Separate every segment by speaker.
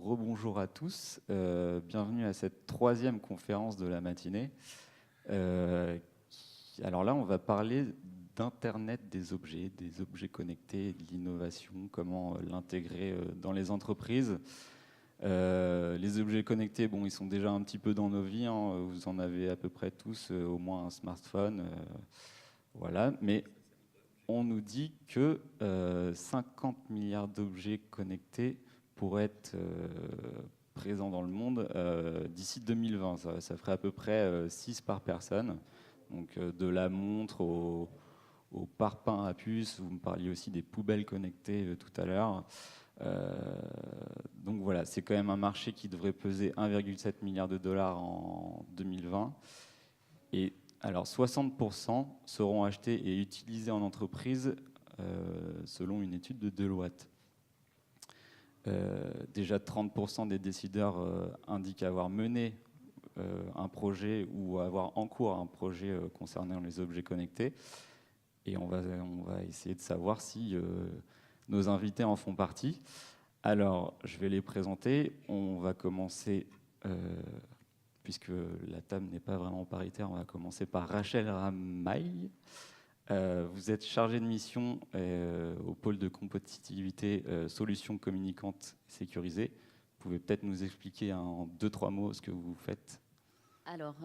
Speaker 1: rebonjour à tous. Bienvenue à cette troisième conférence de la matinée. Alors là, on va parler d'Internet des objets connectés, de l'innovation, comment l'intégrer dans les entreprises. Les objets connectés, bon, ils sont déjà un petit peu dans nos vies, hein. Vous en avez à peu près tous au moins un smartphone. Voilà, mais on nous dit que 50 milliards d'objets connectés pourraient être présents dans le monde d'ici 2020. Ça ferait à peu près 6 par personne. Donc de la montre au parpaing à puce. Vous me parliez aussi des poubelles connectées tout à l'heure. Donc voilà, c'est quand même un marché qui devrait peser 1,7 milliard de dollars en 2020. Et alors 60% seront achetés et utilisés en entreprise selon une étude de Deloitte. Déjà 30% des décideurs indiquent avoir mené un projet ou avoir en cours un projet concernant les objets connectés. Et on va essayer de savoir si nos invités en font partie. Alors, je vais les présenter. On va commencer, puisque la table n'est pas vraiment paritaire, on va commencer par Rachel Ramaille. Vous êtes chargée de mission au pôle de compétitivité solutions communicantes sécurisées. Vous pouvez peut-être nous expliquer en 2-3 mots ce que vous faites?
Speaker 2: Alors,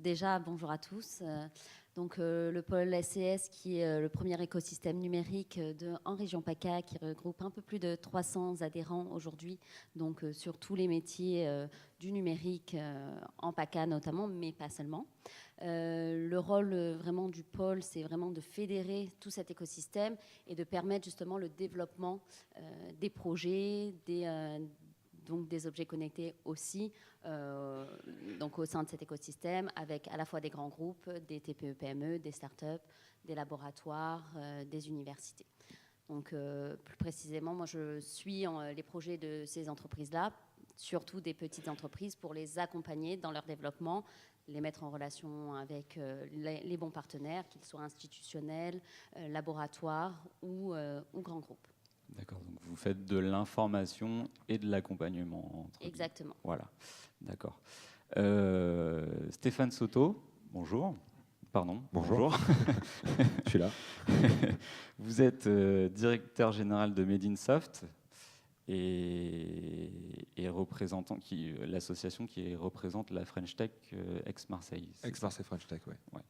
Speaker 2: déjà, bonjour à tous. Donc, le pôle SCS, qui est le premier écosystème numérique en région PACA, qui regroupe un peu plus de 300 adhérents aujourd'hui, donc sur tous les métiers du numérique en PACA notamment, mais pas seulement. Le rôle vraiment du pôle, c'est vraiment de fédérer tout cet écosystème et de permettre justement le développement des projets, donc des objets connectés aussi, donc au sein de cet écosystème, avec à la fois des grands groupes, des TPE-PME, des startups, des laboratoires, des universités. Donc plus précisément, moi je suis les projets de ces entreprises-là, surtout des petites entreprises, pour les accompagner dans leur développement, les mettre en relation avec les bons partenaires, qu'ils soient institutionnels, laboratoires ou grands groupes.
Speaker 1: D'accord, donc vous faites de l'information et de l'accompagnement.
Speaker 2: Exactement.
Speaker 1: Voilà, d'accord. Stéphane Soto, bonjour. Pardon.
Speaker 3: Bonjour. Je suis là.
Speaker 1: Vous êtes directeur général de Made in Soft et représentant l'association qui représente la French Tech Aix-Marseille.
Speaker 3: Aix-Marseille French Tech, oui.
Speaker 1: Ouais.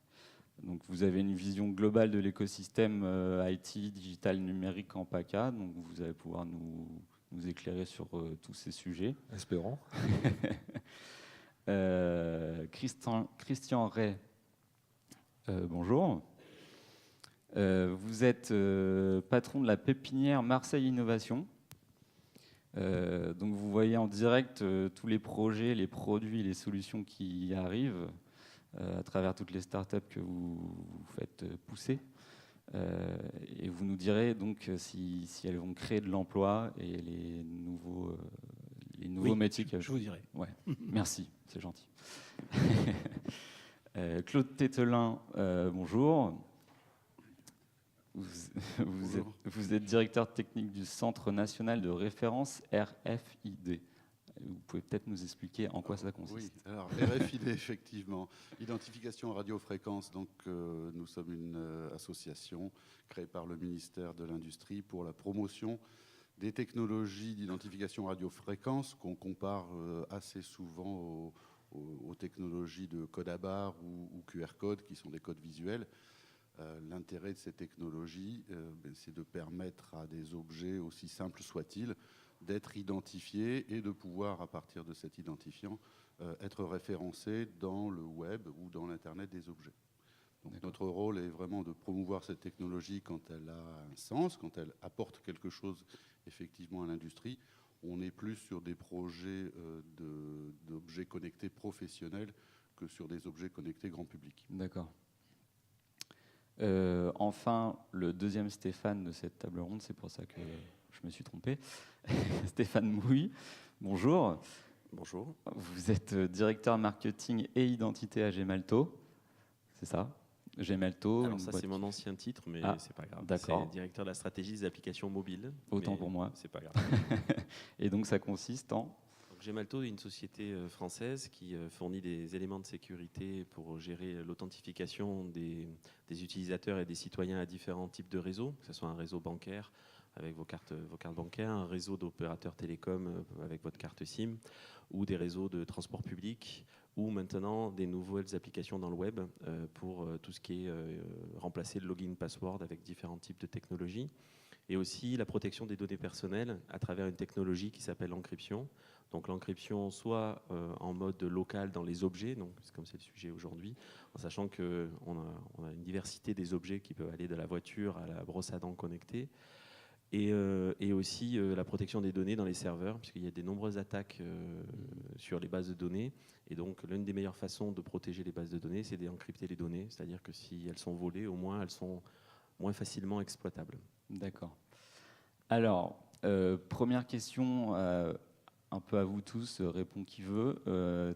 Speaker 1: Donc vous avez une vision globale de l'écosystème IT, digital, numérique en PACA. Donc vous allez pouvoir nous éclairer sur tous ces sujets.
Speaker 3: Espérons.
Speaker 1: Christian Ray, bonjour. Vous êtes patron de la pépinière Marseille Innovation. Donc vous voyez en direct tous les projets, les produits, les solutions qui y arrivent à travers toutes les startups que vous faites pousser. Et vous nous direz donc si elles vont créer de l'emploi et les nouveaux métiers.
Speaker 4: Je vous dirai.
Speaker 1: Ouais. Merci, c'est gentil. Claude Tételin, bonjour. Vous êtes directeur technique du Centre national de référence RFID. Vous pouvez peut-être nous expliquer en quoi ça consiste?
Speaker 5: Oui, alors RFID, effectivement, identification radiofréquence. Donc, nous sommes une association créée par le ministère de l'Industrie pour la promotion des technologies d'identification radiofréquence qu'on compare assez souvent aux technologies de code à barre ou QR code, qui sont des codes visuels. L'intérêt de ces technologies, c'est de permettre à des objets, aussi simples soient-ils, d'être identifiés et de pouvoir, à partir de cet identifiant, être référencés dans le web ou dans l'Internet des objets. Donc notre rôle est vraiment de promouvoir cette technologie quand elle a un sens, quand elle apporte quelque chose effectivement à l'industrie. On est plus sur des projets d'objets connectés professionnels que sur des objets connectés grand public.
Speaker 1: D'accord. Enfin, le deuxième Stéphane de cette table ronde, c'est pour ça que je me suis trompé. Stéphane Mouy, bonjour.
Speaker 3: Bonjour.
Speaker 1: Vous êtes directeur marketing et identité à Gemalto, c'est ça? Gemalto.
Speaker 3: Alors ça, c'est mon ancien titre, mais c'est pas grave.
Speaker 1: D'accord.
Speaker 3: C'est directeur de la stratégie des applications mobiles.
Speaker 1: Autant pour moi.
Speaker 3: C'est pas grave.
Speaker 1: Et donc ça consiste en...
Speaker 3: Gemalto est une société française qui fournit des éléments de sécurité pour gérer l'authentification des utilisateurs et des citoyens à différents types de réseaux, que ce soit un réseau bancaire avec vos cartes bancaires, un réseau d'opérateurs télécoms avec votre carte SIM, ou des réseaux de transport public, ou maintenant des nouvelles applications dans le web pour tout ce qui est remplacer le login password avec différents types de technologies, et aussi la protection des données personnelles à travers une technologie qui s'appelle l'encryption. Donc l'encryption soit en mode local dans les objets, donc c'est comme c'est le sujet aujourd'hui, en sachant qu'on a une diversité des objets qui peuvent aller de la voiture à la brosse à dents connectée, et aussi la protection des données dans les serveurs, puisqu'il y a de nombreuses attaques sur les bases de données, et donc l'une des meilleures façons de protéger les bases de données, c'est d'encrypter les données, c'est-à-dire que si elles sont volées, au moins elles sont moins facilement exploitables.
Speaker 1: D'accord. Alors, première question... un peu à vous tous, répond qui veut.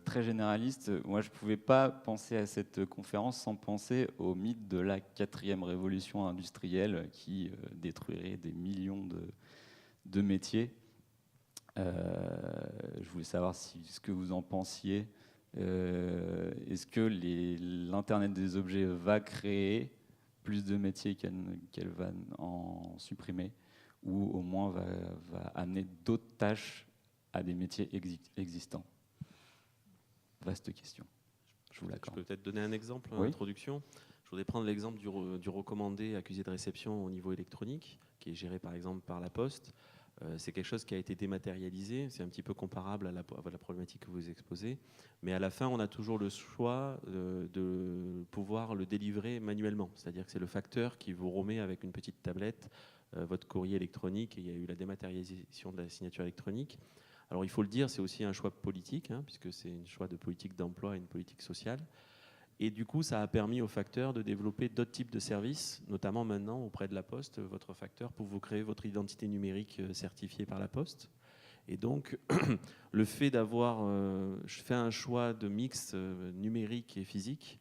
Speaker 1: Très généraliste, moi je ne pouvais pas penser à cette conférence sans penser au mythe de la 4e révolution industrielle qui détruirait des millions de métiers. Je voulais savoir ce que vous en pensiez. Est-ce que l'Internet des objets va créer plus de métiers qu'elle va en supprimer, ou au moins va amener d'autres tâches à des métiers existants? Vaste question. Je vous l'accorde.
Speaker 3: Je peux peut-être donner un exemple en
Speaker 1: Oui.
Speaker 3: introduction. Je voudrais prendre l'exemple du recommandé accusé de réception au niveau électronique, qui est géré par exemple par la Poste. C'est quelque chose qui a été dématérialisé. C'est un petit peu comparable à la problématique que vous exposez. Mais à la fin, on a toujours le choix de pouvoir le délivrer manuellement. C'est-à-dire que c'est le facteur qui vous remet avec une petite tablette votre courrier électronique. Et il y a eu la dématérialisation de la signature électronique. Alors il faut le dire, c'est aussi un choix politique, puisque c'est un choix de politique d'emploi et une politique sociale. Et du coup, ça a permis aux facteurs de développer d'autres types de services, notamment maintenant auprès de la Poste, votre facteur pour vous créer votre identité numérique certifiée par la Poste. Et donc, le fait d'avoir fait un choix de mix numérique et physique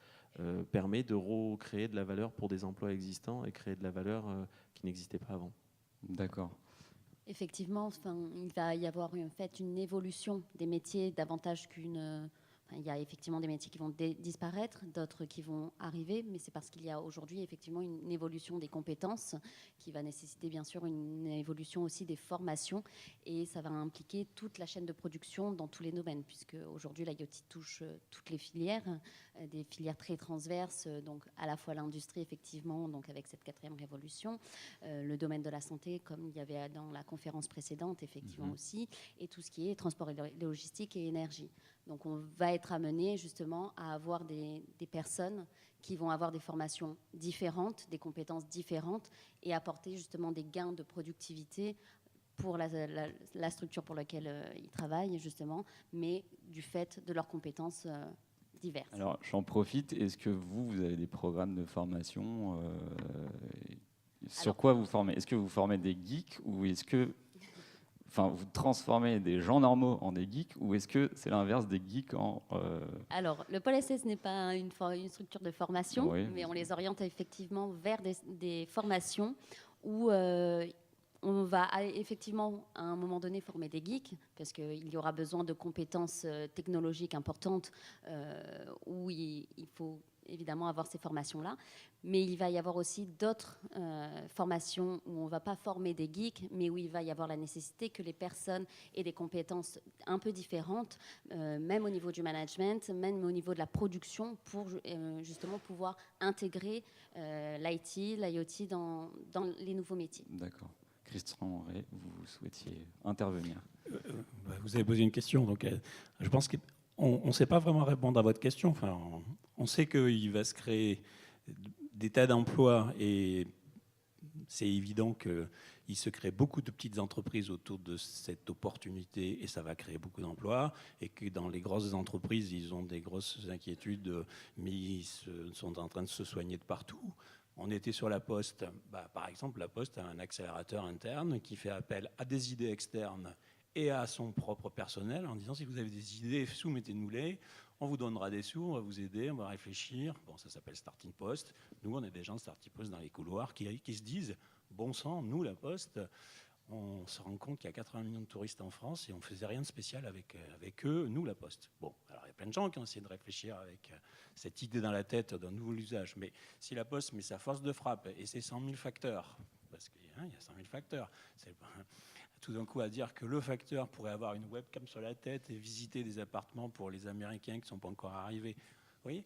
Speaker 3: permet de recréer de la valeur pour des emplois existants et créer de la valeur qui n'existait pas avant.
Speaker 1: D'accord.
Speaker 2: Effectivement, il va y avoir en fait une évolution des métiers davantage qu'une... il y a effectivement des métiers qui vont disparaître, d'autres qui vont arriver, mais c'est parce qu'il y a aujourd'hui effectivement une évolution des compétences qui va nécessiter bien sûr une évolution aussi des formations, et ça va impliquer toute la chaîne de production dans tous les domaines, puisque aujourd'hui l'IoT touche toutes les filières, des filières très transverses, donc à la fois l'industrie effectivement, donc avec cette 4e révolution, le domaine de la santé comme il y avait dans la conférence précédente effectivement aussi, et tout ce qui est transport et logistique et énergie. Donc on va être amené justement à avoir des personnes qui vont avoir des formations différentes, des compétences différentes, et apporter justement des gains de productivité pour la structure pour laquelle ils travaillent justement, mais du fait de leurs compétences diverses.
Speaker 1: Alors j'en profite, est-ce que vous avez des programmes de formation sur quoi vous formez? Est-ce que vous formez des geeks, ou est-ce que vous transformez des gens normaux en des geeks, ou est-ce que c'est l'inverse, des geeks en...
Speaker 2: Alors, le pôle SS n'est pas une structure de formation,
Speaker 1: oui,
Speaker 2: mais on les oriente effectivement vers des formations où on va effectivement à un moment donné former des geeks, parce qu'il y aura besoin de compétences technologiques importantes où il faut évidemment avoir ces formations-là. Mais il va y avoir aussi d'autres formations où on ne va pas former des geeks, mais où il va y avoir la nécessité que les personnes aient des compétences un peu différentes, même au niveau du management, même au niveau de la production, pour justement pouvoir intégrer l'IT, l'IoT dans les nouveaux métiers.
Speaker 1: D'accord. Christian Ray, vous souhaitiez intervenir.
Speaker 4: Vous avez posé une question, donc je pense qu'on ne sait pas vraiment répondre à votre question. Enfin, on sait qu'il va se créer des tas d'emplois, et c'est évident qu'il se crée beaucoup de petites entreprises autour de cette opportunité, et ça va créer beaucoup d'emplois, et que dans les grosses entreprises, ils ont des grosses inquiétudes, mais ils sont en train de se soigner de partout. On était sur la Poste. Par exemple, la Poste a un accélérateur interne qui fait appel à des idées externes et à son propre personnel en disant: si vous avez des idées, soumettez-nous-les. on vous donnera des sous, on va vous aider, on va réfléchir. Bon, ça s'appelle Starting Post. Nous, on est des gens de Starting Post dans les couloirs qui se disent, bon sang, nous, la Poste, on se rend compte qu'il y a 80 millions de touristes en France et on ne faisait rien de spécial avec eux, nous, la Poste. Bon, alors il y a plein de gens qui ont essayé de réfléchir avec cette idée dans la tête d'un nouveau usage. Mais si la Poste met sa force de frappe et ses 100 000 facteurs, parce qu'il y a 100 000 facteurs, c'est tout d'un coup à dire que le facteur pourrait avoir une webcam sur la tête et visiter des appartements pour les Américains qui ne sont pas encore arrivés. Vous voyez,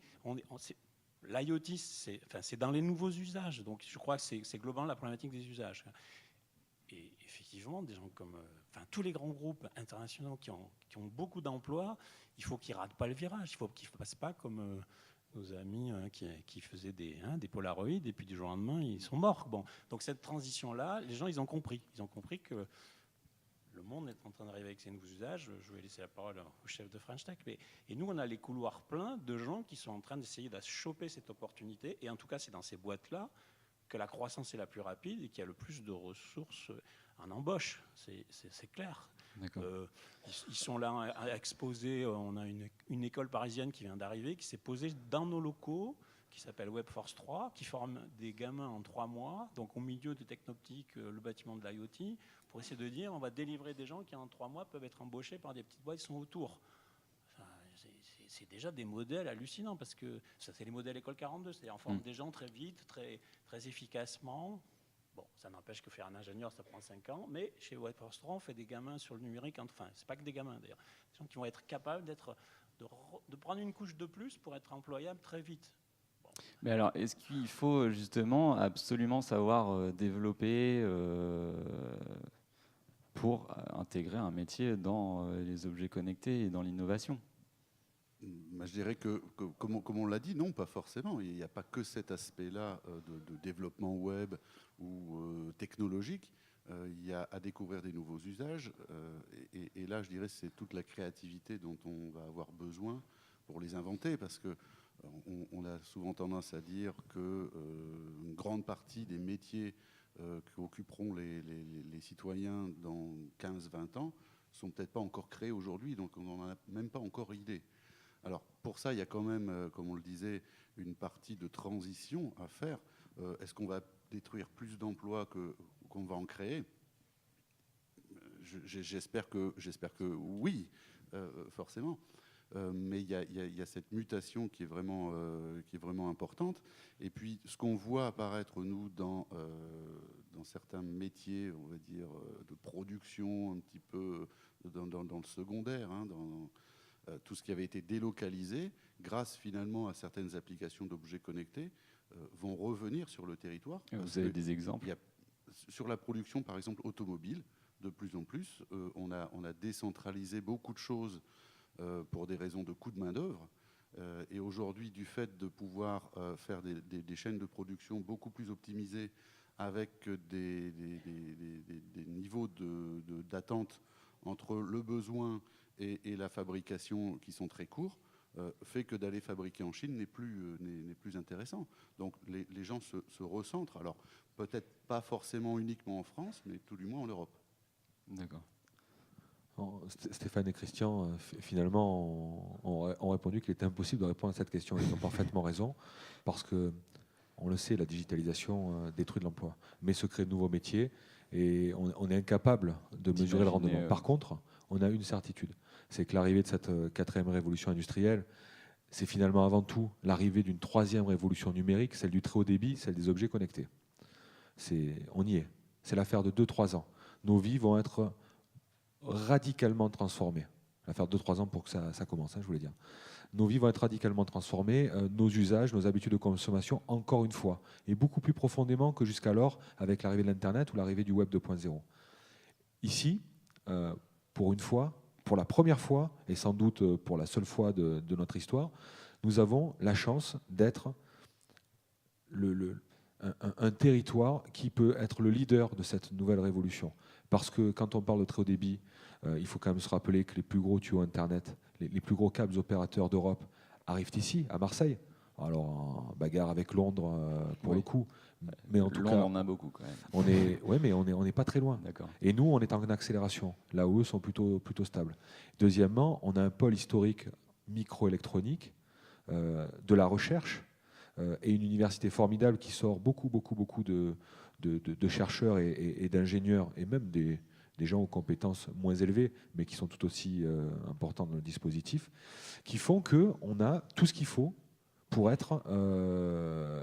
Speaker 4: l'IoT, c'est dans les nouveaux usages. Donc je crois que c'est globalement la problématique des usages. Et effectivement, des gens comme tous les grands groupes internationaux qui ont beaucoup d'emplois, il faut qu'ils ne ratent pas le virage. Il faut qu'ils ne fassent pas comme nos amis qui faisaient des Polaroids et puis du jour au lendemain, ils sont morts. Bon. Donc cette transition-là, les gens, ils ont compris. Ils ont compris que le monde est en train d'arriver avec ses nouveaux usages. Je vais laisser la parole au chef de French Tech. Et nous, on a les couloirs pleins de gens qui sont en train d'essayer de choper cette opportunité. Et en tout cas, c'est dans ces boîtes-là que la croissance est la plus rapide et qu'il y a le plus de ressources en embauche. C'est clair. Ils sont là à exposer. On a une école parisienne qui vient d'arriver, qui s'est posée dans nos locaux, qui s'appelle Webforce 3, qui forme des gamins en 3 mois, donc au milieu de Technoptique, le bâtiment de l'IoT, pour essayer de dire on va délivrer des gens qui en 3 mois peuvent être embauchés par des petites boîtes qui sont autour. C'est déjà des modèles hallucinants, parce que ça, c'est les modèles École 42, c'est-à-dire on forme des gens très vite, très, très efficacement. Bon, ça n'empêche que faire un ingénieur, ça prend 5 ans, mais chez Webforce 3, on fait des gamins sur le numérique, enfin, c'est pas que des gamins d'ailleurs, des gens qui vont être capables de prendre une couche de plus pour être employables très vite. Bon.
Speaker 1: Mais alors, est-ce qu'il faut justement absolument savoir développer pour intégrer un métier dans les objets connectés et dans l'innovation ?
Speaker 5: Je dirais que comme on l'a dit, non, pas forcément. Il n'y a pas que cet aspect-là de développement web ou technologique. Il y a à découvrir des nouveaux usages. Et là, je dirais, c'est toute la créativité dont on va avoir besoin pour les inventer, parce que on a souvent tendance à dire qu'une grande partie des métiers qu'occuperont les citoyens dans 15-20 ans sont peut-être pas encore créés aujourd'hui, donc on n'en a même pas encore idée. Alors pour ça, il y a quand même, comme on le disait, une partie de transition à faire. Est-ce qu'on va détruire plus d'emplois qu'on va en créer ? J'espère que oui, forcément. Mais il y a cette mutation qui est vraiment importante. Et puis ce qu'on voit apparaître, nous, dans certains métiers, on va dire, de production, un petit peu dans le secondaire, hein, dans tout ce qui avait été délocalisé, grâce finalement à certaines applications d'objets connectés, vont revenir sur le territoire.
Speaker 1: Vous avez des exemples ?
Speaker 5: Sur la production, par exemple, automobile, de plus en plus, on a décentralisé beaucoup de choses pour des raisons de coût de main-d'œuvre. Et aujourd'hui, du fait de pouvoir faire des chaînes de production beaucoup plus optimisées, avec des niveaux d'attente entre le besoin et la fabrication qui sont très courts, fait que d'aller fabriquer en Chine n'est plus intéressant. Donc les gens se recentrent. Alors peut-être pas forcément uniquement en France, mais tout du moins en Europe.
Speaker 1: D'accord.
Speaker 6: Stéphane et Christian, finalement, ont répondu qu'il était impossible de répondre à cette question. Ils ont parfaitement raison, parce que, on le sait, la digitalisation détruit de l'emploi, mais se crée de nouveaux métiers, et on est incapable de mesurer le rendement. Par contre, on a une certitude, c'est que l'arrivée de cette 4e révolution industrielle, c'est finalement avant tout l'arrivée d'une 3e révolution numérique, celle du très haut débit, celle des objets connectés. On y est. C'est l'affaire de 2-3 ans. Nos vies vont être radicalement transformées. L'affaire de 2-3 ans pour que ça commence, hein, je voulais dire. Nos vies vont être radicalement transformées, nos usages, nos habitudes de consommation, encore une fois, et beaucoup plus profondément que jusqu'alors avec l'arrivée de l'Internet ou l'arrivée du Web 2.0. Ici, pour une fois, pour la première fois, et sans doute pour la seule fois de notre histoire, nous avons la chance d'être un territoire qui peut être le leader de cette nouvelle révolution. Parce que quand on parle de très haut débit, il faut quand même se rappeler que les plus gros tuyaux Internet, les plus gros câbles opérateurs d'Europe arrivent ici, à Marseille. Alors, en bagarre avec Londres, pour le coup. Mais en tout
Speaker 1: Londres,
Speaker 6: cas,
Speaker 1: on a beaucoup quand même.
Speaker 6: Mais on n'est pas très loin.
Speaker 1: D'accord.
Speaker 6: Et nous, on est en accélération, là où eux sont plutôt stables. Deuxièmement, on a un pôle historique microélectronique, de la recherche, et une université formidable qui sort beaucoup de chercheurs et d'ingénieurs, et même des gens aux compétences moins élevées, mais qui sont tout aussi importants dans le dispositif, qui font qu'on a tout ce qu'il faut pour être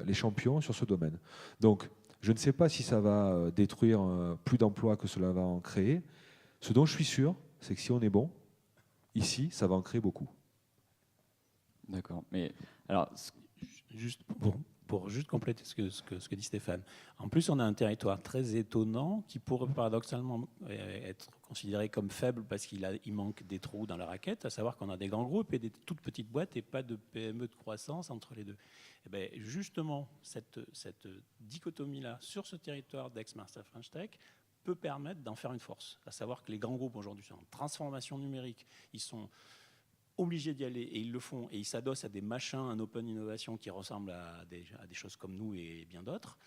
Speaker 6: les champions sur ce domaine. Donc, je ne sais pas si ça va détruire plus d'emplois que cela va en créer. Ce dont je suis sûr, c'est que si on est bon, ici, ça va en créer beaucoup.
Speaker 1: D'accord. Mais alors,
Speaker 4: Juste pour juste compléter ce que dit Stéphane. En plus, on a un territoire très étonnant qui pourrait paradoxalement être considéré comme faible parce qu'il manque des trous dans la raquette, à savoir qu'on a des grands groupes et des toutes petites boîtes et pas de PME de croissance entre les deux. Et bien, justement, cette dichotomie-là sur ce territoire d'ex-Master French Tech peut permettre d'en faire une force. À savoir que les grands groupes aujourd'hui sont en transformation numérique, ils sont obligés d'y aller et ils le font et ils s'adossent à des machins, un open innovation qui ressemble à des choses comme nous et bien d'autres.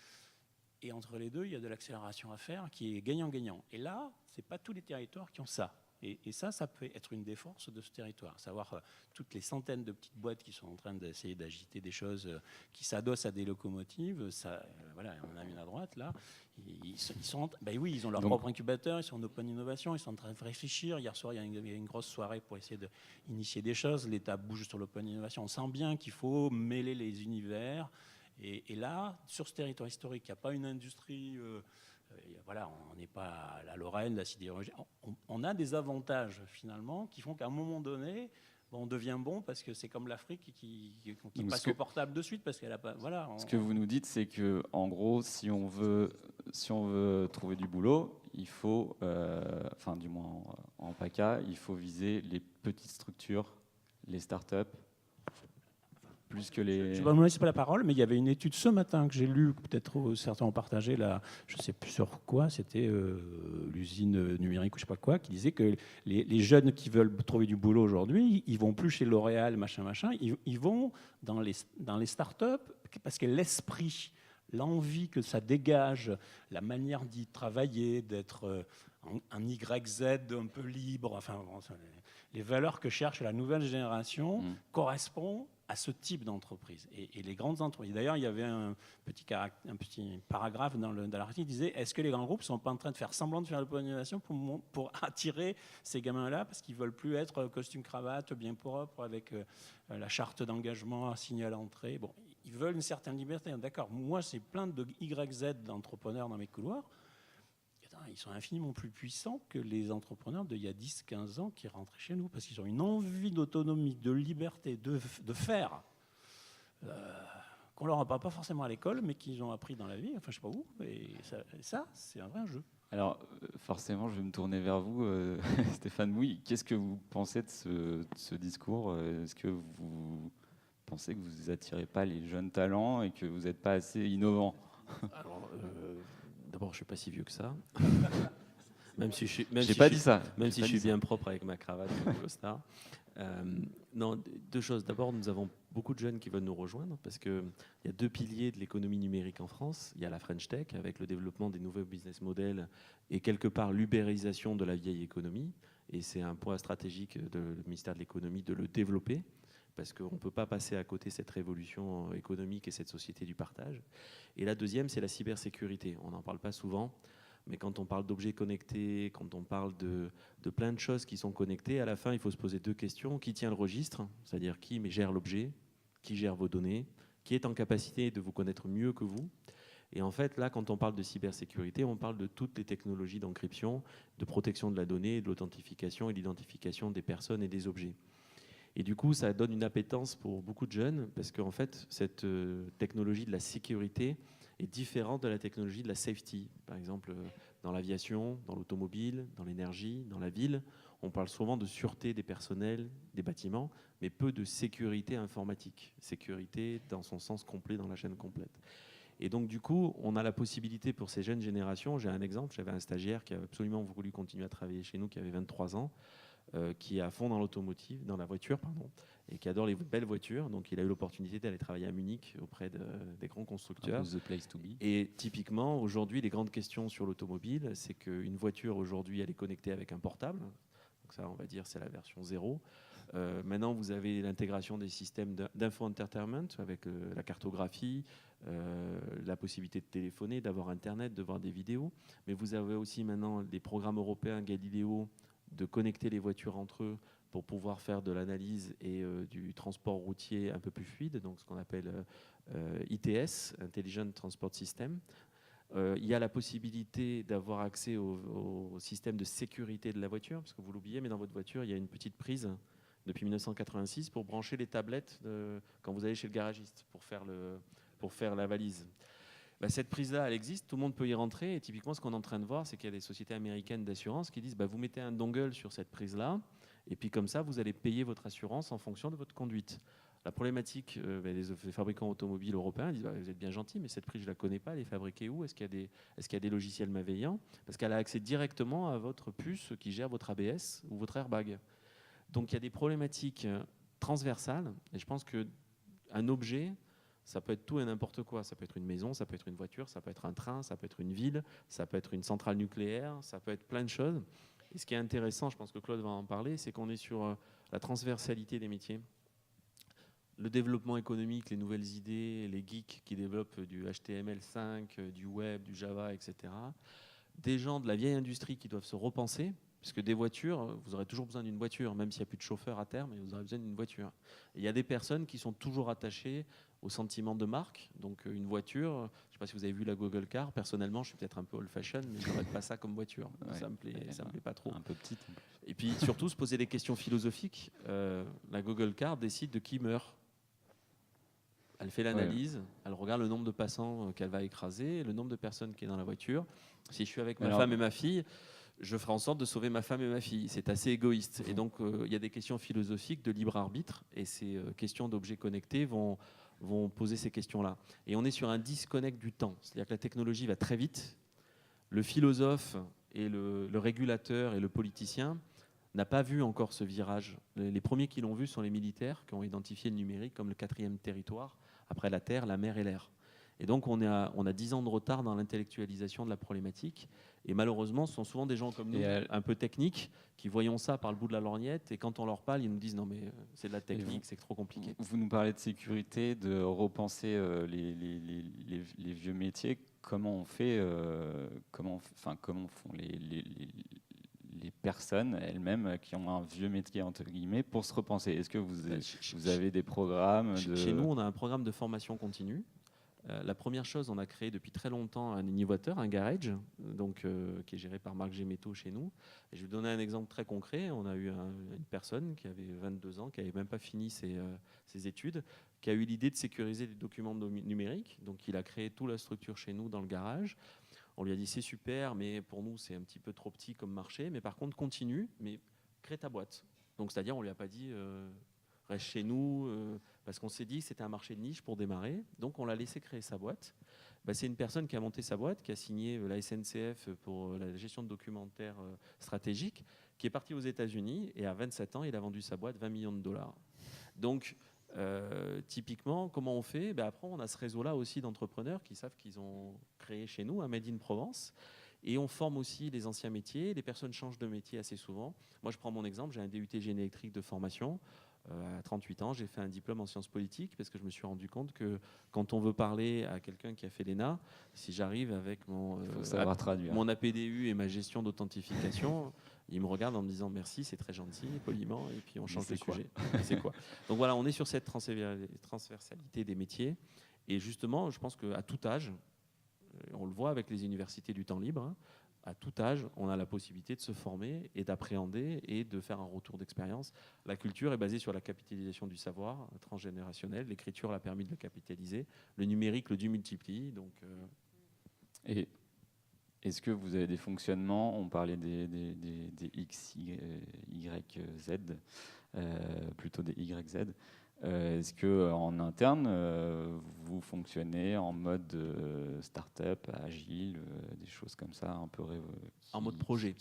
Speaker 4: Et entre les deux, il y a de l'accélération à faire qui est gagnant-gagnant. Et là, ce n'est pas tous les territoires qui ont ça. Et ça peut être une des forces de ce territoire. Savoir toutes les centaines de petites boîtes qui sont en train d'essayer d'agiter des choses qui s'adossent à des locomotives. Ça, voilà, on en a une à droite là. Oui, ils ont leur propre incubateur, ils sont en open innovation, ils sont en train de réfléchir. Hier soir, il y a une grosse soirée pour essayer d'initier des choses. L'État bouge sur l'open innovation. On sent bien qu'il faut mêler les univers. Et là, sur ce territoire historique, il n'y a pas une industrie. Voilà, on n'est pas à la Lorraine, la sidérurgie. On a des avantages finalement qui font qu'à un moment donné, on devient bon parce que c'est comme l'Afrique qui passe au portable de suite parce qu'elle a pas. Voilà.
Speaker 1: Ce que vous nous dites, c'est que en gros, si on veut trouver du boulot, il faut, enfin du moins en PACA, il faut viser les petites structures, les startups. Plus que les...
Speaker 4: Je ne me laisse pas la parole, mais il y avait une étude ce matin que j'ai lue, peut-être certains ont partagé, là, je ne sais plus sur quoi, c'était l'usine numérique ou je ne sais pas quoi, qui disait que les jeunes qui veulent trouver du boulot aujourd'hui, ils ne vont plus chez L'Oréal, machin, ils vont dans les startups parce que l'esprit, l'envie que ça dégage, la manière d'y travailler, d'être un YZ un peu libre, enfin, les valeurs que cherche la nouvelle génération correspondent à ce type d'entreprise. Et les grandes entreprises. D'ailleurs, il y avait un petit paragraphe dans l'article qui disait est-ce que les grands groupes ne sont pas en train de faire semblant de faire de l'innovation pour attirer ces gamins-là parce qu'ils ne veulent plus être costume-cravate, bien propre, avec la charte d'engagement assignée à l'entrée. Bon, ils veulent une certaine liberté. D'accord, moi, c'est plein de YZ d'entrepreneurs dans mes couloirs. Ils sont infiniment plus puissants que les entrepreneurs d'il y a 10-15 ans qui rentraient chez nous, parce qu'ils ont une envie d'autonomie, de liberté, de faire, qu'on leur apprend pas forcément à l'école, mais qu'ils ont appris dans la vie, enfin je sais pas où, et ça c'est un vrai jeu.
Speaker 1: Alors forcément, je vais me tourner vers vous, Stéphane Mouille. Qu'est-ce que vous pensez de ce discours ? Est-ce que vous pensez que vous n'attirez pas les jeunes talents et que vous n'êtes pas assez innovant ?
Speaker 3: Alors, d'abord, je ne suis pas si vieux que ça. Même si je suis, je suis bien propre avec ma cravate et costard. Non, deux choses. D'abord, nous avons beaucoup de jeunes qui veulent nous rejoindre parce qu'il y a deux piliers de l'économie numérique en France. Il y a la French Tech avec le développement des nouveaux business models et quelque part l'ubérisation de la vieille économie. Et c'est un point stratégique du ministère de l'économie de le développer, parce qu'on ne peut pas passer à côté cette révolution économique et cette société du partage. Et la deuxième, c'est la cybersécurité. On n'en parle pas souvent, mais quand on parle d'objets connectés, quand on parle de plein de choses qui sont connectées, à la fin, il faut se poser deux questions. Qui tient le registre ? C'est-à-dire qui gère l'objet ? Qui gère vos données ? Qui est en capacité de vous connaître mieux que vous ? Et en fait, là, quand on parle de cybersécurité, on parle de toutes les technologies d'encryption, de protection de la donnée, de l'authentification et l'identification des personnes et des objets. Et du coup, ça donne une appétence pour beaucoup de jeunes parce qu'en fait, cette technologie de la sécurité est différente de la technologie de la safety. Par exemple, dans l'aviation, dans l'automobile, dans l'énergie, dans la ville, on parle souvent de sûreté des personnels, des bâtiments, mais peu de sécurité informatique. Sécurité dans son sens complet, dans la chaîne complète. Et donc, du coup, on a la possibilité pour ces jeunes générations. J'ai un exemple, j'avais un stagiaire qui a absolument voulu continuer à travailler chez nous, qui avait 23 ans, qui est à fond dans l'automotive, dans la voiture, pardon, et qui adore les belles voitures. Donc, il a eu l'opportunité d'aller travailler à Munich auprès des grands constructeurs.
Speaker 1: The place to be.
Speaker 3: Et typiquement, aujourd'hui, les grandes questions sur l'automobile, c'est qu'une voiture, aujourd'hui, elle est connectée avec un portable. Donc ça, on va dire, c'est la version 0. Maintenant, vous avez l'intégration des systèmes d'info-entertainment avec la cartographie, la possibilité de téléphoner, d'avoir Internet, de voir des vidéos. Mais vous avez aussi maintenant des programmes européens Galileo de connecter les voitures entre eux pour pouvoir faire de l'analyse et du transport routier un peu plus fluide, donc ce qu'on appelle ITS, Intelligent Transport System. Il y a la possibilité d'avoir accès au système de sécurité de la voiture, parce que vous l'oubliez, mais dans votre voiture, il y a une petite prise depuis 1986 pour brancher les tablettes quand vous allez chez le garagiste pour faire la valise. Cette prise-là, elle existe, tout le monde peut y rentrer. Et typiquement, ce qu'on est en train de voir, c'est qu'il y a des sociétés américaines d'assurance qui disent vous mettez un dongle sur cette prise-là, et puis comme ça, vous allez payer votre assurance en fonction de votre conduite. La problématique, les fabricants automobiles européens disent vous êtes bien gentil, mais cette prise, je ne la connais pas, elle est fabriquée où ? Est-ce qu'il y a des logiciels malveillants ? Parce qu'elle a accès directement à votre puce qui gère votre ABS ou votre airbag. Donc il y a des problématiques transversales, et je pense qu'un objet, ça peut être tout et n'importe quoi. Ça peut être une maison, ça peut être une voiture, ça peut être un train, ça peut être une ville, ça peut être une centrale nucléaire, ça peut être plein de choses. Et ce qui est intéressant, je pense que Claude va en parler, c'est qu'on est sur la transversalité des métiers. Le développement économique, les nouvelles idées, les geeks qui développent du HTML5, du web, du Java, etc. Des gens de la vieille industrie qui doivent se repenser, parce que des voitures, vous aurez toujours besoin d'une voiture, même s'il n'y a plus de chauffeur à terme, mais vous aurez besoin d'une voiture. Et il y a des personnes qui sont toujours attachées au sentiment de marque. Donc une voiture, je ne sais pas si vous avez vu la Google Car, personnellement je suis peut-être un peu old-fashion, mais je n'aurais pas ça comme voiture. Ouais, ça me plaît pas trop.
Speaker 1: Un peu petite.
Speaker 3: Et puis surtout se poser des questions philosophiques. La Google Car décide de qui meurt. Elle fait l'analyse, elle regarde le nombre de passants qu'elle va écraser, le nombre de personnes qui est dans la voiture. Si je suis avec ma femme et ma fille, je ferai en sorte de sauver ma femme et ma fille. C'est assez égoïste. Et donc, il y a des questions philosophiques de libre arbitre, et ces questions d'objets connectés vont poser ces questions-là. Et on est sur un disconnect du temps. C'est-à-dire que la technologie va très vite. Le philosophe et le régulateur et le politicien n'a pas vu encore ce virage. Les premiers qui l'ont vu sont les militaires, qui ont identifié le numérique comme le 4e territoire, après la terre, la mer et l'air. Et donc, on a 10 ans de retard dans l'intellectualisation de la problématique. Et malheureusement, ce sont souvent des gens comme nous, un peu techniques, qui voyons ça par le bout de la lorgnette. Et quand on leur parle, ils nous disent non, mais c'est de la technique, c'est trop compliqué.
Speaker 1: Vous nous parlez de sécurité, de repenser les vieux métiers. Comment on fait, comment font les personnes elles-mêmes qui ont un vieux métier entre guillemets pour se repenser? Est-ce que vous avez des programmes
Speaker 3: Chez nous, on a un programme de formation continue. La première chose, on a créé depuis très longtemps un innovateur, un garage, donc, qui est géré par Marc Gémetto chez nous. Et je vais vous donner un exemple très concret. On a eu une personne qui avait 22 ans, qui n'avait même pas fini ses études, qui a eu l'idée de sécuriser les documents numériques. Donc il a créé toute la structure chez nous dans le garage. On lui a dit c'est super, mais pour nous c'est un petit peu trop petit comme marché. Mais par contre continue, mais crée ta boîte. Donc c'est-à-dire on lui a pas dit reste chez nous, parce qu'on s'est dit que c'était un marché de niche pour démarrer. Donc on l'a laissé créer sa boîte. C'est une personne qui a monté sa boîte, qui a signé la SNCF pour la gestion de documentaires stratégiques, qui est parti aux États-Unis et à 27 ans il a vendu sa boîte 20 millions de dollars. Donc typiquement, comment on fait? Après, on a ce réseau-là aussi d'entrepreneurs qui savent qu'ils ont créé chez nous un Made in Provence. Et on forme aussi les anciens métiers. Les personnes changent de métier assez souvent. Moi, je prends mon exemple. J'ai un DUT génie électrique de formation. À 38 ans, j'ai fait un diplôme en sciences politiques parce que je me suis rendu compte que quand on veut parler à quelqu'un qui a fait l'ENA, si j'arrive avec mon APDU et ma gestion d'authentification, il me regarde en me disant merci, c'est très gentil, poliment, et puis on change de sujet. C'est quoi? Donc voilà, on est sur cette transversalité des métiers. Et justement, je pense qu'à tout âge, on le voit avec les universités du temps libre, à tout âge, on a la possibilité de se former et d'appréhender et de faire un retour d'expérience. La culture est basée sur la capitalisation du savoir transgénérationnel. L'écriture l'a permis de le capitaliser. Le numérique le démultiplie. Donc,
Speaker 1: Et est-ce que vous avez des fonctionnements? On parlait des X, Y, Z, plutôt des YZ. Est-ce qu'en interne, vous fonctionnez en mode start-up, agile, des choses comme ça, un peu
Speaker 3: en mode projet.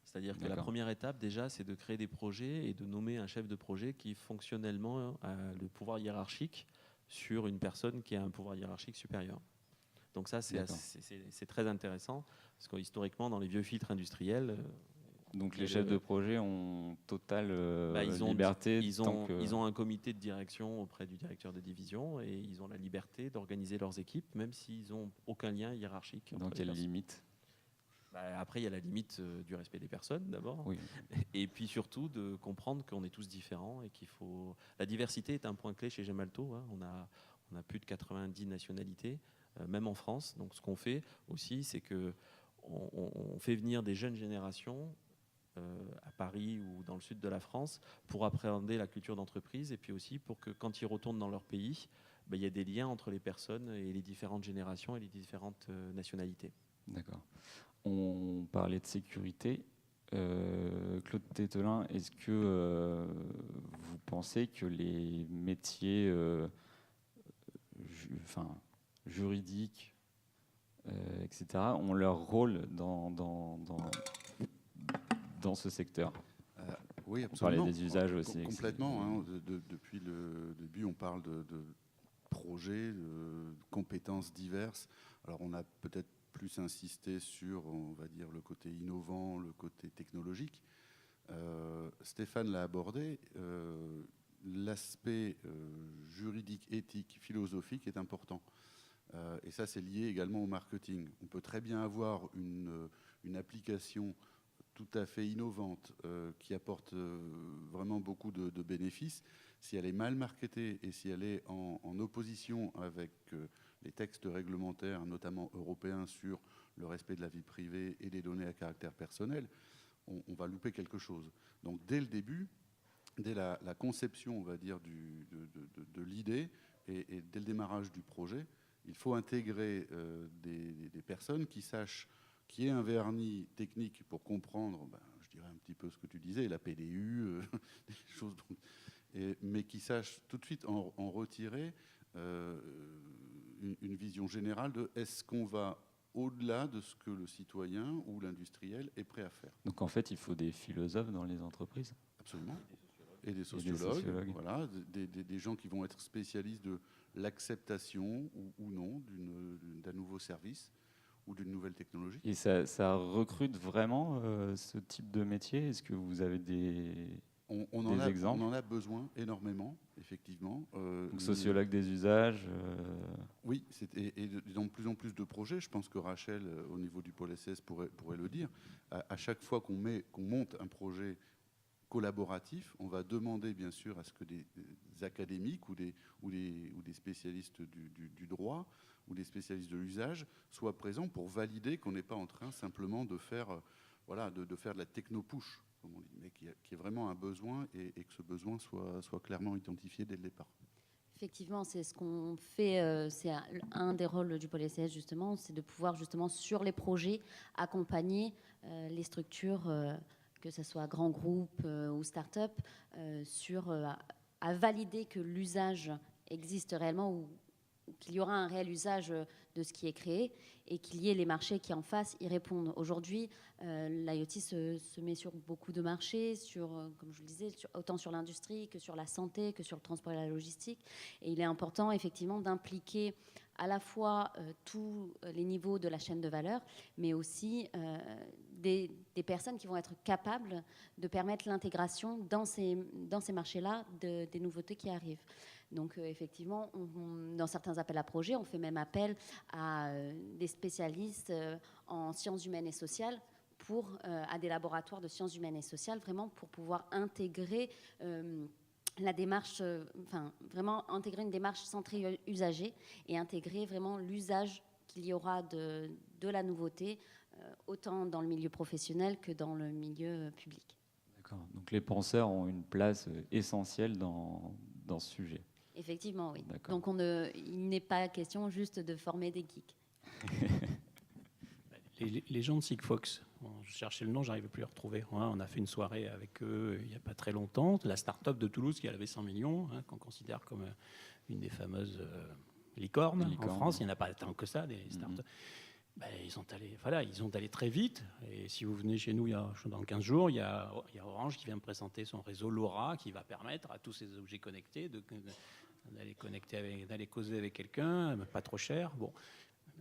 Speaker 3: C'est-à-dire que la première étape, déjà, c'est de créer des projets et de nommer un chef de projet qui, fonctionnellement, a le pouvoir hiérarchique sur une personne qui a un pouvoir hiérarchique supérieur. Donc ça, c'est très intéressant, parce que historiquement, dans les vieux filtres industriels,
Speaker 1: Donc les chefs de projet ont totale
Speaker 3: ils ont,
Speaker 1: liberté.
Speaker 3: ils ont un comité de direction auprès du directeur de division et ils ont la liberté d'organiser leurs équipes, même s'ils n'ont aucun lien hiérarchique.
Speaker 1: Dans quelle limite?
Speaker 3: Après, il y a la limite du respect des personnes d'abord,
Speaker 1: Oui.
Speaker 3: et puis surtout de comprendre qu'on est tous différents et qu'il faut. La diversité est un point clé chez Gemalto. Hein. On a plus de 90 nationalités, même en France. Donc ce qu'on fait aussi, c'est que on fait venir des jeunes générations à Paris ou dans le sud de la France pour appréhender la culture d'entreprise et puis aussi pour que quand ils retournent dans leur pays, il y a des liens entre les personnes et les différentes générations et les différentes nationalités.
Speaker 1: D'accord. On parlait de sécurité. Claude Tételin, est-ce que vous pensez que les métiers juridiques, etc., ont leur rôle dans ce secteur?
Speaker 5: Oui,
Speaker 1: On parlait
Speaker 5: absolument.
Speaker 1: des usages aussi.
Speaker 5: Complètement. Hein. Depuis le début, on parle de projets, de compétences diverses. Alors, on a peut-être plus insisté sur, on va dire, le côté innovant, le côté technologique. Stéphane l'a abordé. L'aspect juridique, éthique, philosophique est important. Et ça, c'est lié également au marketing. On peut très bien avoir une application tout à fait innovante qui apporte vraiment beaucoup de bénéfices. Si elle est mal marketée et si elle est en opposition avec les textes réglementaires, notamment européens, sur le respect de la vie privée et des données à caractère personnel, on va louper quelque chose. Donc dès le début, dès la conception, on va dire, de l'idée et dès le démarrage du projet, il faut intégrer des personnes qui sachent, qui aient un vernis technique pour comprendre, je dirais un petit peu ce que tu disais, la PDU, des choses, mais qui sachent tout de suite en retirer une vision générale de est-ce qu'on va au-delà de ce que le citoyen ou l'industriel est prêt à faire.
Speaker 1: Donc en fait, il faut des philosophes dans les entreprises.
Speaker 5: Absolument. Et des sociologues. Voilà, des gens qui vont être spécialistes de l'acceptation ou non d'un nouveau service ou d'une nouvelle technologie.
Speaker 1: Et ça recrute vraiment ce type de métier? Est-ce que vous avez des exemples?
Speaker 5: On en a besoin énormément, effectivement.
Speaker 1: Donc, sociologue des usages.
Speaker 5: Oui, et dans de plus en plus de projets, je pense que Rachel, au niveau du pôle SES, pourrait le dire. À chaque fois qu'on monte un projet collaboratif, on va demander bien sûr à ce que des académiques ou des spécialistes du droit ou des spécialistes de l'usage soient présents pour valider qu'on n'est pas en train simplement de faire, de faire de la techno-push, comme on dit, mais qu'il y ait vraiment un besoin et que ce besoin soit clairement identifié dès le départ.
Speaker 2: Effectivement, c'est ce qu'on fait, c'est un des rôles du pôle SES justement, c'est de pouvoir justement sur les projets accompagner les structures, que ce soit grands groupes ou start-up, à valider que l'usage existe réellement ou qu'il y aura un réel usage de ce qui est créé et qu'il y ait les marchés qui en face y répondent. Aujourd'hui, l'IoT se met sur beaucoup de marchés, comme je le disais, autant sur l'industrie que sur la santé, que sur le transport et la logistique. Et il est important effectivement d'impliquer à la fois tous les niveaux de la chaîne de valeur, mais aussi des personnes qui vont être capables de permettre l'intégration dans ces marchés-là des nouveautés qui arrivent. Donc effectivement, dans certains appels à projets, on fait même appel à des spécialistes en sciences humaines et sociales, à des laboratoires de sciences humaines et sociales, vraiment pour pouvoir intégrer la démarche, vraiment intégrer une démarche centrée usager et intégrer vraiment l'usage qu'il y aura de la nouveauté, autant dans le milieu professionnel que dans le milieu public.
Speaker 1: D'accord. Donc les penseurs ont une place essentielle dans ce sujet.
Speaker 2: Effectivement, oui.
Speaker 1: D'accord.
Speaker 2: Donc il n'est pas question juste de former des geeks.
Speaker 4: Les gens de Sigfox, je cherchais le nom, j'arrivais plus à le retrouver. On a fait une soirée avec eux il n'y a pas très longtemps. La start-up de Toulouse qui a levé 100 millions, qu'on considère comme une des fameuses licornes en France. Il n'y en a pas tant que ça, des start-up. Ils sont allés très vite. Et si vous venez chez nous dans 15 jours, il y a Orange qui vient me présenter son réseau LoRa qui va permettre à tous ces objets connectés d'aller causer avec quelqu'un, pas trop cher. Bon.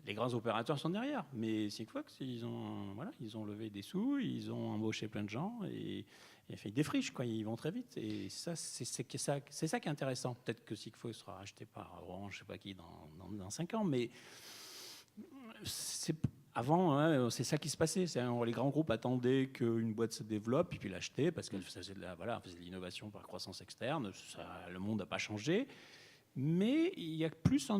Speaker 4: les grands opérateurs sont derrière. Mais Sigfox, ils ont levé des sous, ils ont embauché plein de gens et fait des friches, quoi. Ils vont très vite. Et ça, c'est ça qui est intéressant. Peut-être que Sigfox sera racheté par Orange, je ne sais pas qui, dans 5 ans. Mais avant, hein, c'est ça qui se passait. Les grands groupes attendaient qu'une boîte se développe et puis l'achetaient parce qu'elle faisait de l'innovation par croissance externe. Le monde n'a pas changé. Mais il y a plus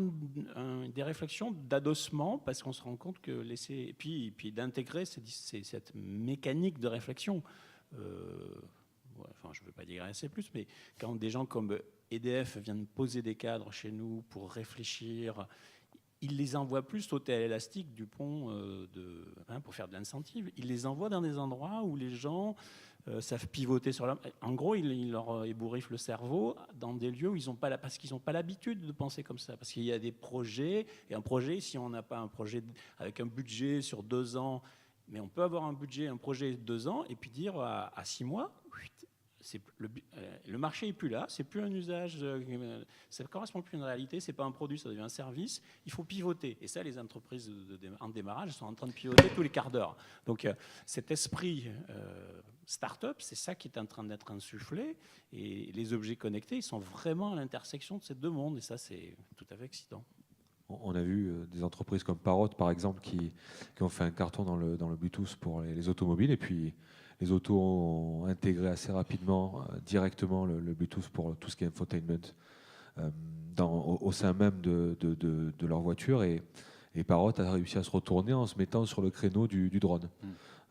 Speaker 4: des réflexions d'adossement parce qu'on se rend compte que et puis d'intégrer cette mécanique de réflexion. Je ne veux pas digresser plus, mais quand des gens comme EDF viennent poser des cadres chez nous pour réfléchir, ils les envoient plus sauter à l'élastique du pont pour faire de l'incentive. Ils les envoient dans des endroits où les gens savent pivoter sur leur... En gros, ils leur ébouriffent le cerveau dans des lieux où ils n'ont pas parce qu'ils n'ont pas l'habitude de penser comme ça. Parce qu'il y a des projets, et un projet, si on n'a pas un projet avec un budget sur 2 ans, mais on peut avoir un projet de 2 ans, et puis dire à 6 mois, le marché n'est plus là, c'est plus un usage, ça ne correspond plus à une réalité, c'est pas un produit, ça devient un service, il faut pivoter. Et ça, les entreprises en démarrage sont en train de pivoter tous les quarts d'heure. Donc cet esprit start-up, c'est ça qui est en train d'être insufflé, et les objets connectés, ils sont vraiment à l'intersection de ces 2 mondes, et ça, c'est tout à fait excitant.
Speaker 6: On a vu des entreprises comme Parrot, par exemple, qui ont fait un carton dans le Bluetooth pour les automobiles, et puis les autos ont intégré assez rapidement, directement le Bluetooth pour tout ce qui est infotainment au sein même de leur voiture. Et Parrot a réussi à se retourner en se mettant sur le créneau du drone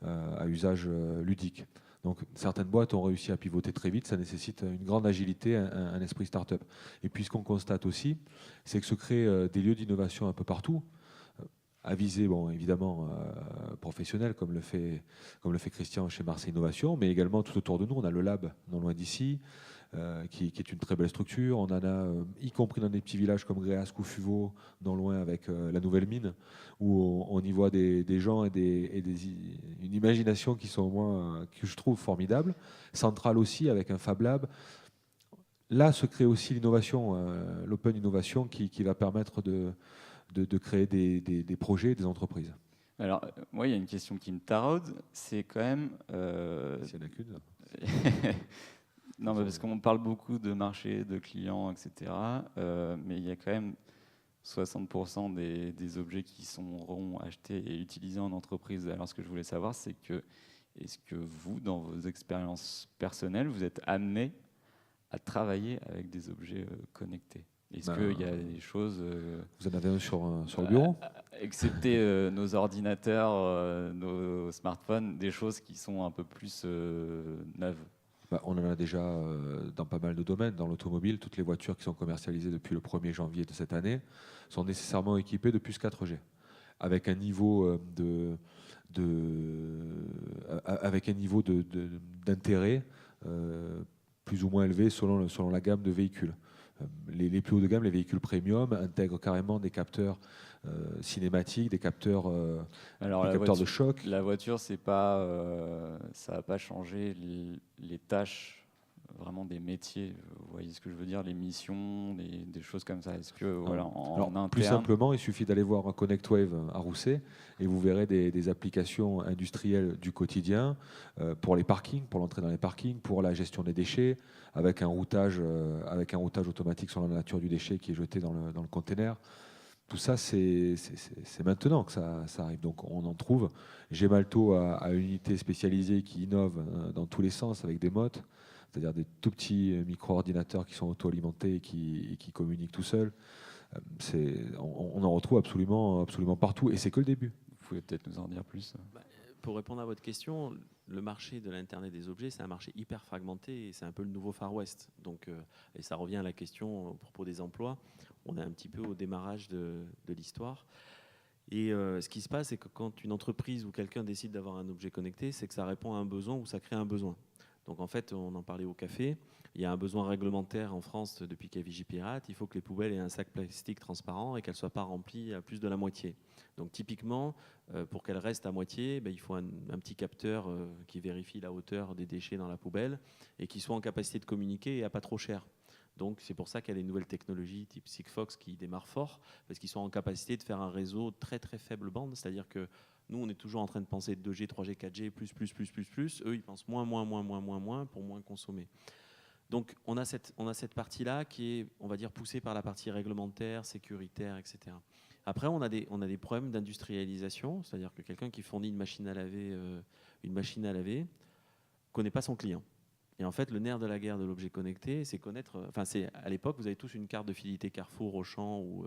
Speaker 6: à usage ludique. Donc certaines boîtes ont réussi à pivoter très vite, ça nécessite une grande agilité, un esprit start-up. Et puis ce qu'on constate aussi, c'est que se créent des lieux d'innovation un peu partout, à viser, évidemment, professionnel, comme le fait Christian chez Marseille Innovation, mais également tout autour de nous. On a le Lab, non loin d'ici, qui est une très belle structure. On en a, y compris dans des petits villages comme Gréasque ou Fuveau, non loin avec la nouvelle mine, où on y voit des gens et une imagination qui sont, moi, que je trouve formidable. Centrale aussi, avec un Fab Lab. Là se crée aussi l'innovation, l'open innovation, qui va permettre de créer des projets, des entreprises.
Speaker 1: Alors, moi, il y a une question qui me taraude, c'est quand même...
Speaker 6: S'il y en a qu'une.
Speaker 1: Non, mais parce qu'on parle beaucoup de marché, de clients, etc. Mais il y a quand même 60% des objets qui seront achetés et utilisés en entreprise. Alors, ce que je voulais savoir, c'est est-ce que vous, dans vos expériences personnelles, vous êtes amené à travailler avec des objets connectés? Est-ce qu'il y a des choses...
Speaker 6: Vous en avez un sur le bureau
Speaker 1: excepté nos ordinateurs, nos smartphones, des choses qui sont un peu plus neuves?
Speaker 6: On en a déjà dans pas mal de domaines. Dans l'automobile, toutes les voitures qui sont commercialisées depuis le 1er janvier de cette année sont nécessairement équipées de puces 4G, avec un niveau d'intérêt plus ou moins élevé selon la gamme de véhicules. Les plus haut de gamme, les véhicules premium, intègrent carrément des capteurs cinématiques, des capteurs, de choc.
Speaker 1: La voiture, ça va pas changer les tâches vraiment des métiers. Vous voyez ce que je veux dire, les missions, des choses comme ça. Est-ce que en interne...
Speaker 6: Plus simplement, il suffit d'aller voir un ConnectWave à Rousset et vous verrez des applications industrielles du quotidien pour les parkings, pour l'entrée dans les parkings, pour la gestion des déchets, avec un routage automatique sur la nature du déchet qui est jeté dans le container. Tout ça, c'est maintenant que ça arrive. Donc on en trouve. Gemalto a une unité spécialisée qui innove dans tous les sens avec des mottes, c'est-à-dire des tout petits micro-ordinateurs qui sont auto-alimentés et qui communiquent tout seuls. On en retrouve absolument partout, et c'est que le début.
Speaker 1: Vous pouvez peut-être nous en dire plus?
Speaker 3: Pour répondre à votre question, le marché de l'Internet des objets, c'est un marché hyper fragmenté et c'est un peu le nouveau Far West. Donc, et ça revient à la question au propos des emplois. On est un petit peu au démarrage de l'histoire. Et ce qui se passe, c'est que quand une entreprise ou quelqu'un décide d'avoir un objet connecté, c'est que ça répond à un besoin ou ça crée un besoin. Donc en fait, on en parlait au café, il y a un besoin réglementaire en France depuis qu'il y a Vigipirate, il faut que les poubelles aient un sac plastique transparent et qu'elles ne soient pas remplies à plus de la moitié. Donc typiquement, pour qu'elles restent à moitié, il faut un petit capteur qui vérifie la hauteur des déchets dans la poubelle et qui soit en capacité de communiquer et à pas trop cher. Donc c'est pour ça qu'il y a des nouvelles technologies type Sigfox qui démarrent fort, parce qu'ils sont en capacité de faire un réseau très très faible bande, c'est-à-dire que nous on est toujours en train de penser 2G, 3G, 4G, plus, eux ils pensent moins pour moins consommer. Donc on a cette partie-là qui est, on va dire, poussée par la partie réglementaire, sécuritaire, etc. Après on a des problèmes d'industrialisation, c'est-à-dire que quelqu'un qui fournit une machine à laver connaît pas son client. Et en fait, le nerf de la guerre de l'objet connecté, c'est connaître. Enfin, c'est à l'époque, vous avez tous une carte de fidélité Carrefour, Auchan ou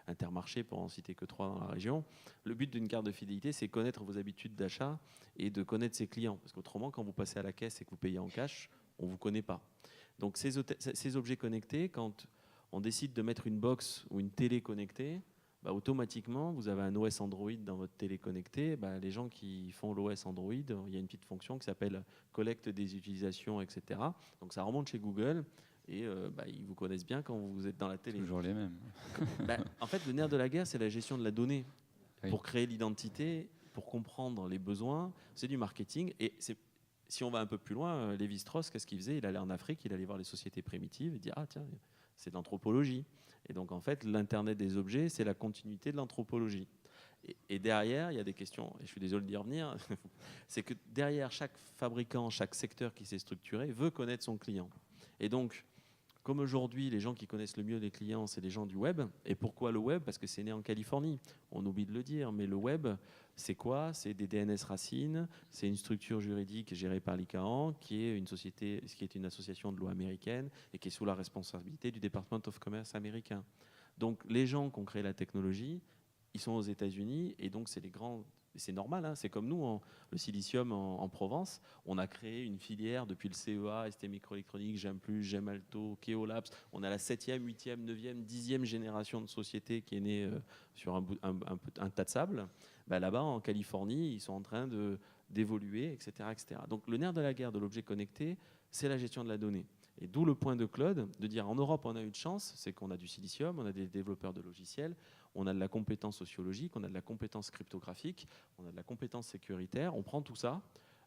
Speaker 3: Intermarché, pour en citer que 3 dans la région. Le but d'une carte de fidélité, c'est connaître vos habitudes d'achat et de connaître ses clients. Parce qu'autrement, quand vous passez à la caisse et que vous payez en cash, on vous connaît pas. Donc, ces objets connectés, quand on décide de mettre une box ou une télé connectée, bah, automatiquement, vous avez un OS Android dans votre télé connectée. Bah, les gens qui font l'OS Android, il y a une petite fonction qui s'appelle collecte des utilisations, etc. Donc ça remonte chez Google et bah, ils vous connaissent bien quand vous êtes dans la télé.
Speaker 1: Toujours les mêmes.
Speaker 3: Bah, en fait, le nerf de la guerre, c'est la gestion de la donnée.
Speaker 1: Oui.
Speaker 3: Pour créer l'identité, pour comprendre les besoins, c'est du marketing. Et si on va un peu plus loin, Lévi-Strauss, qu'est-ce qu'il faisait? Il allait en Afrique, il allait voir les sociétés primitives et dire « Ah tiens, c'est de l'anthropologie ». Et donc, en fait, l'Internet des objets, c'est la continuité de l'anthropologie. Et derrière, il y a des questions, et je suis désolé d'y revenir, c'est que derrière chaque fabricant, chaque secteur qui s'est structuré veut connaître son client. Et donc, comme aujourd'hui, les gens qui connaissent le mieux les clients, c'est les gens du web. Et pourquoi le web? Parce que c'est né en Californie. On oublie de le dire, mais le web, c'est quoi? C'est des DNS racines, c'est une structure juridique gérée par l'ICANN, qui est une association de loi américaine et qui est sous la responsabilité du Department of Commerce américain. Donc les gens qui ont créé la technologie, ils sont aux États-Unis et donc c'est les grands. C'est normal, hein, c'est comme nous, le silicium en Provence, on a créé une filière depuis le CEA, ST Microélectronique, GEM+, Gemalto, Keolabs. On a la 7e, 8e, 9e, 10e génération de société qui est née sur un tas de sable. Bah, là-bas, en Californie, ils sont en train d'évoluer, etc., etc. Donc le nerf de la guerre de l'objet connecté, c'est la gestion de la donnée. Et d'où le point de Claude, de dire en Europe, on a eu de chance, c'est qu'on a du silicium, on a des développeurs de logiciels, on a de la compétence sociologique, on a de la compétence cryptographique, on a de la compétence sécuritaire. On prend tout ça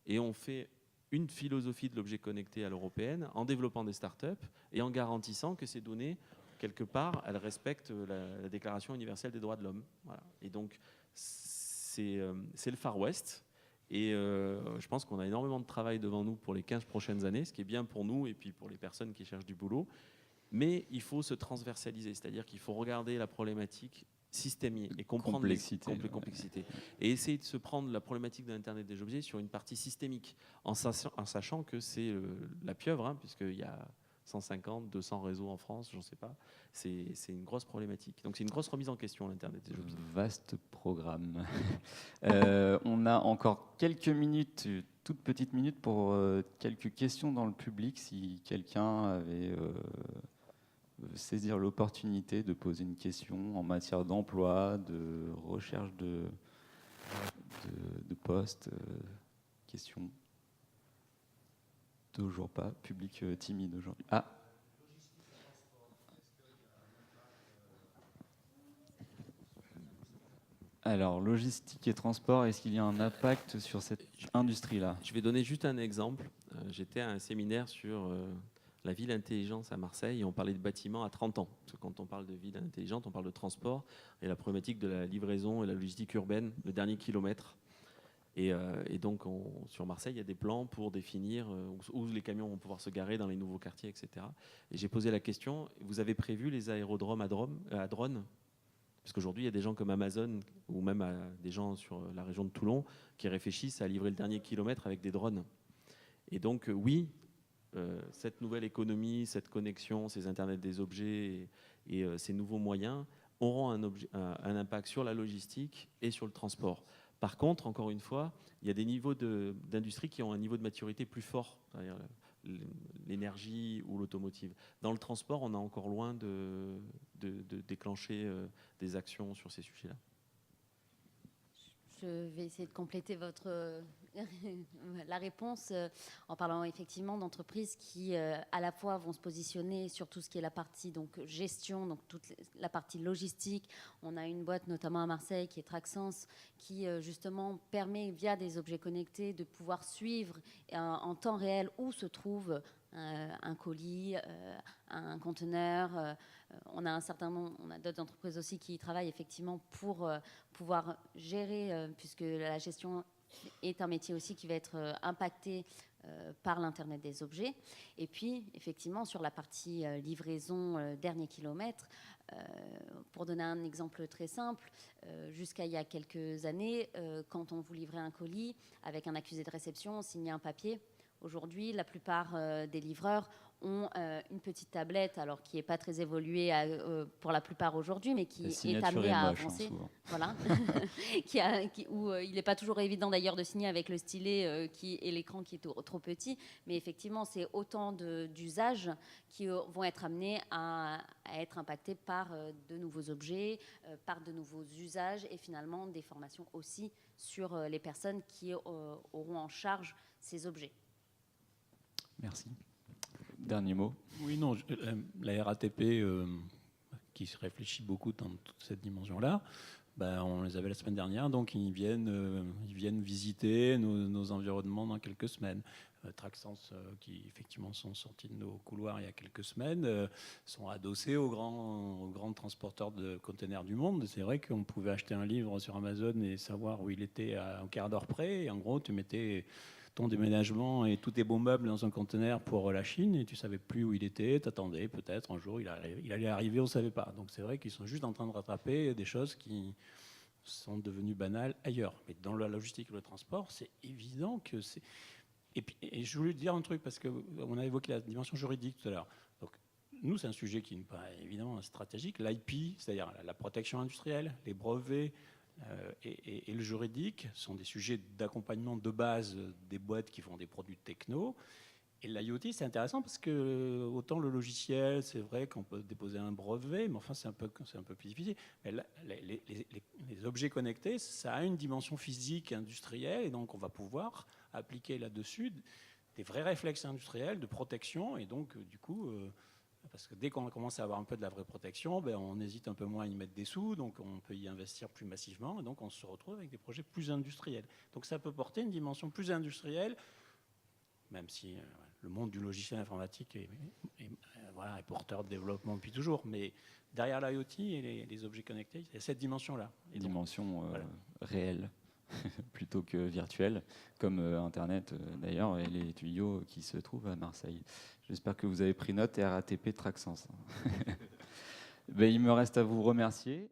Speaker 3: et on fait une philosophie de l'objet connecté à l'européenne en développant des startups et en garantissant que ces données, quelque part, elles respectent la Déclaration universelle des droits de l'homme. Voilà. Et donc, c'est le Far West. Et je pense qu'on a énormément de travail devant nous pour les 15 prochaines années, ce qui est bien pour nous et puis pour les personnes qui cherchent du boulot. Mais il faut se transversaliser, c'est-à-dire qu'il faut regarder la problématique systémique et comprendre
Speaker 1: complexité.
Speaker 3: complexité. Et essayer de se prendre la problématique de l'Internet des objets sur une partie systémique, en sachant que c'est la pieuvre, hein, puisqu'il y a 150, 200 réseaux en France, j'en sais pas. C'est une grosse problématique. Donc c'est une grosse remise en question, l'Internet des objets.
Speaker 1: Vaste programme. On a encore quelques minutes, toutes petites minutes pour quelques questions dans le public. Si quelqu'un avait saisir l'opportunité de poser une question en matière d'emploi, de recherche de postes, question. Toujours pas, public timide aujourd'hui. Ah. Alors, logistique et transport, est-ce qu'il y a un impact sur cette industrie-là?
Speaker 3: Je vais donner juste un exemple. J'étais à un séminaire sur la ville intelligente à Marseille et on parlait de bâtiments à 30 ans. Parce que quand on parle de ville intelligente, on parle de transport et la problématique de la livraison et la logistique urbaine, le dernier kilomètre. Et donc, sur Marseille, il y a des plans pour définir où les camions vont pouvoir se garer dans les nouveaux quartiers, etc. Et j'ai posé la question, vous avez prévu les aérodromes à drone? Parce qu'aujourd'hui, il y a des gens comme Amazon ou même des gens sur la région de Toulon qui réfléchissent à livrer le dernier kilomètre avec des drones. Et donc, oui, cette nouvelle économie, cette connexion, ces Internet des objets et ces nouveaux moyens auront un impact sur la logistique et sur le transport. Par contre, encore une fois, il y a des niveaux d'industrie qui ont un niveau de maturité plus fort, c'est-à-dire l'énergie ou l'automotive. Dans le transport, on est encore loin de déclencher des actions sur ces sujets-là.
Speaker 2: je vais essayer de compléter la réponse en parlant effectivement d'entreprises qui à la fois vont se positionner sur tout ce qui est la partie donc gestion, donc toute la partie logistique. On a une boîte notamment à Marseille qui est Traxens qui justement permet via des objets connectés de pouvoir suivre en temps réel où se trouve un colis, un conteneur. On a d'autres entreprises aussi qui travaillent effectivement pour pouvoir gérer, puisque la gestion est un métier aussi qui va être impacté par l'Internet des objets. Et puis, effectivement, sur la partie livraison dernier kilomètre, pour donner un exemple très simple, jusqu'à il y a quelques années, quand on vous livrait un colis avec un accusé de réception, on signait un papier. Aujourd'hui, la plupart des livreurs ont une petite tablette, alors qui n'est pas très évoluée pour la plupart aujourd'hui, mais qui est amenée à avancer. Voilà. Où il n'est pas toujours évident d'ailleurs de signer avec le stylet et l'écran qui est trop petit, mais effectivement, c'est autant d'usages qui vont être amenés à être impactés par de nouveaux objets, par de nouveaux usages et finalement des formations aussi sur les personnes qui auront en charge ces objets.
Speaker 1: Merci. Dernier mot.
Speaker 4: Oui, non, la RATP, qui se réfléchit beaucoup dans toute cette dimension-là, on les avait la semaine dernière, donc ils viennent visiter nos environnements dans quelques semaines. Traxens, qui effectivement sont sortis de nos couloirs il y a quelques semaines, sont adossés aux grands transporteurs de containers du monde. C'est vrai qu'on pouvait acheter un livre sur Amazon et savoir où il était à un quart d'heure près. Et en gros, tu mettais ton déménagement et tous tes beaux meubles dans un conteneur pour la Chine et tu savais plus où il était, t'attendais peut-être un jour il allait arriver, on ne savait pas. Donc c'est vrai qu'ils sont juste en train de rattraper des choses qui sont devenues banales ailleurs. Mais dans la logistique et le transport, c'est évident que c'est... Et je voulais dire un truc, parce qu'on a évoqué la dimension juridique tout à l'heure. Donc nous, c'est un sujet qui nous paraît évidemment stratégique. L'IP, c'est-à-dire la protection industrielle, les brevets, et le juridique sont des sujets d'accompagnement de base des boîtes qui font des produits techno. Et l'IoT, c'est intéressant parce que autant le logiciel, c'est vrai qu'on peut déposer un brevet, mais enfin c'est un peu plus difficile. Mais là, les objets connectés, ça a une dimension physique, industrielle, et donc on va pouvoir appliquer là-dessus des vrais réflexes industriels de protection. Et donc du coup, parce que dès qu'on commence à avoir un peu de la vraie protection, on hésite un peu moins à y mettre des sous, donc on peut y investir plus massivement, et donc on se retrouve avec des projets plus industriels. Donc ça peut porter une dimension plus industrielle, même si le monde du logiciel informatique est porteur de développement depuis toujours. Mais derrière l'IoT et les objets connectés, il y a cette dimension-là.
Speaker 1: Une dimension réelle plutôt que virtuelle, comme Internet d'ailleurs, et les tuyaux qui se trouvent à Marseille. J'espère que vous avez pris note et RATP Traxens. Il me reste à vous remercier.